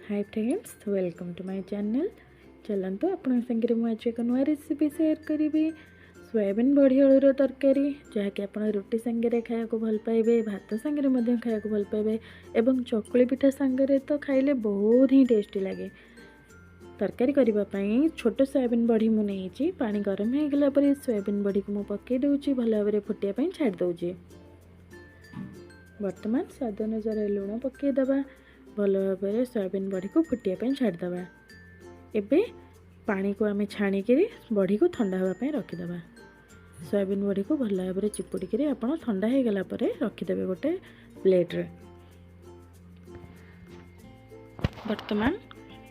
Hi friends, welcome to my channel. चलतु आपण संगे मुझे आज एक नुआ रेसिपी शेयर करी। सोयाबीन बड़ी आलूर तरकारी जहाँकि आप रोटी सांगे खाया भल पाइबे, भात सांगे खाया भल पाइबे एवं चकुली पिठा सांगे तो खाइले बहुत ही टेस्टी लगे। तरकारी करने छोट सोयाबीन बड़ी मुझे पानी गरम हो गला पर सोयाबीन बड़ी को मुझे पकई दूची भल भाव फुटिया छाड़ दूची। बर्तमान स्वाद अनुसार लुण पकईदबा भल भाव सोयाबीन बड़ी को फुटिया छाड़दे। एबे पानी को आम छाणिक बड़ी को ठंडा होगापी रखीदे। सोयाबीन बड़ी को भल भाव चिपुड़ी आप ठंडा हो गला रखीदे गोटे प्लेट्रे। बर्तमान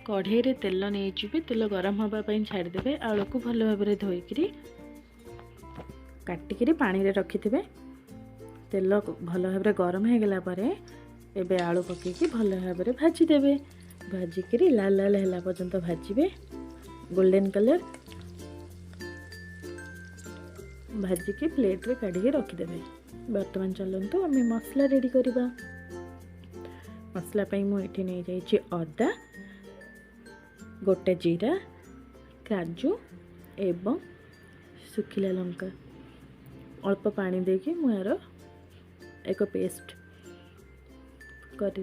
कढ़ई रे तेल नहीं तेल गरम होगापी छाड़दे। आलू को भल भाव धोईक काटिक पानी रे रखिथे। तेल भल भाव गरम हो गला एबे आलू पकईकी भल भाव भाजीदेवे। भाजिक लाल लाल है पर्यंत भाजबे, गोल्डन कलर भाजिक प्लेट रे काढ़ी रखीदे। बर्तमान चलतु आम मसला रेडी करवा। मसला मुझे नहीं जाइए अदा, गोटे जीरा, काजू एवं सुखिला लंका अल्प पानी देके मुझे एक पेस्ट कर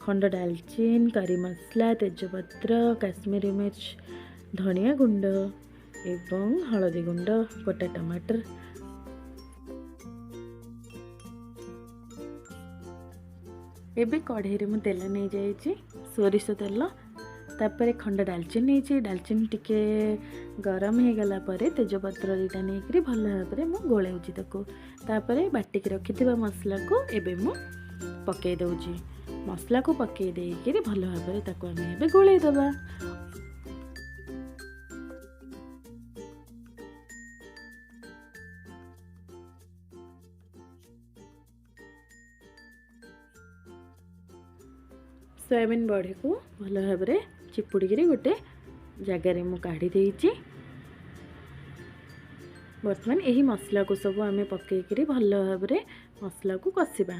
खंड डालचीन, करी मसला, तेजपत्र, काश्मीरी मिर्च, धनिया गुंड एवं हलदी गुंड, गोटा टमाटर। एबे कढ़ई में तेल नहीं जाइए सोरिष तेल, तापर खंड डालचीन नहीं डालचीन टिके गरम हो गला तेजपत्र दुटा नहीं भल भाव में गोलाऊँगी। तापर बाटिक रखि मसला को एबे मु पकई दउची। मसला को पकई देकर भल भाव में गोलई दबा। सोयाबीन बड़ी को भल भाव चिपुड़ी गोटे जगार मु काढ़ी देइची। बर्तमान यही मसला को सब आम पकईकरी भल भाव मसला को कषिबा।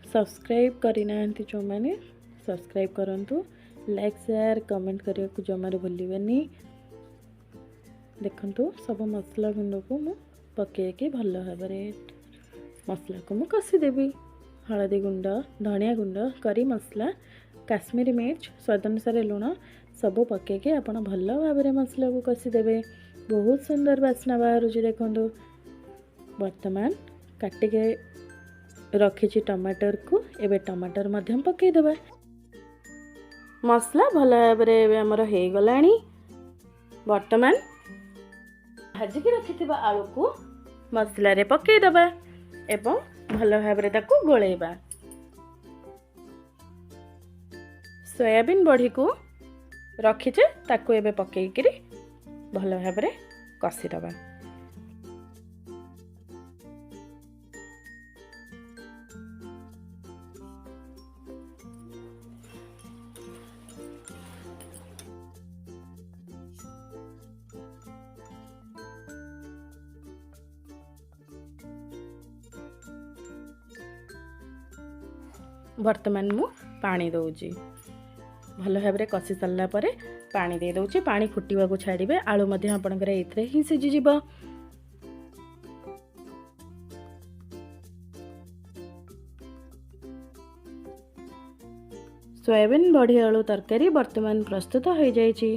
सब्सक्राइब करना जो मैंने सब्सक्राइब करंतु, लाइक शेयर कमेंट करने को जमार भूलि। देखंतु सब मसला गुंड को मु पकईकी भल भाव मसला को मु कषिदेवी। हलदी गुंड, धनिया गुंड, करी मसला, काश्मीरी मिर्च, स्वाद अनुसार लुण सब पकईकी आप भल भाव मसला को कषिदेवे। बहुत सुंदर बास्ना बाहर। देखो बर्तमान काटिके रखी टमाटर को एबे टमाटर मध्यम पकईदे। मसला भल भाव आमर हो गलानी। बर्तमान भाजिक रखि आलू को मसला रे पकईदे एवं भल भाव गोलेबा। सोयाबीन बड़ी को रखीचे ताकू एबे पकईकरी भल भाव कषिदबा। बर्तमान मु पानी दउची। भल भाव कषि सारा पानी दे दउची। पानी फुटिबा को छाड़िबे। आलू मध्य आपनकर एथरे ही सिझी जिवो। सोयाबीन बड़ी आलू तरकारी बर्तमान प्रस्तुत हो जाइए।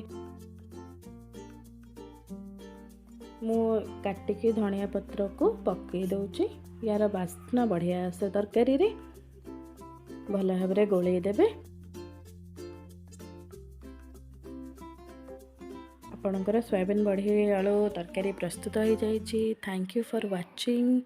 मु काटिकी धनिया पत्र को पकई दउची। यार बास्ना बढ़िया आसे तरकारी रे। भल भाव गोलई देबे। आपणकर सोयाबीन बड़ी आलू तरकारी प्रस्तुत हो जाइए। Thank you for watching.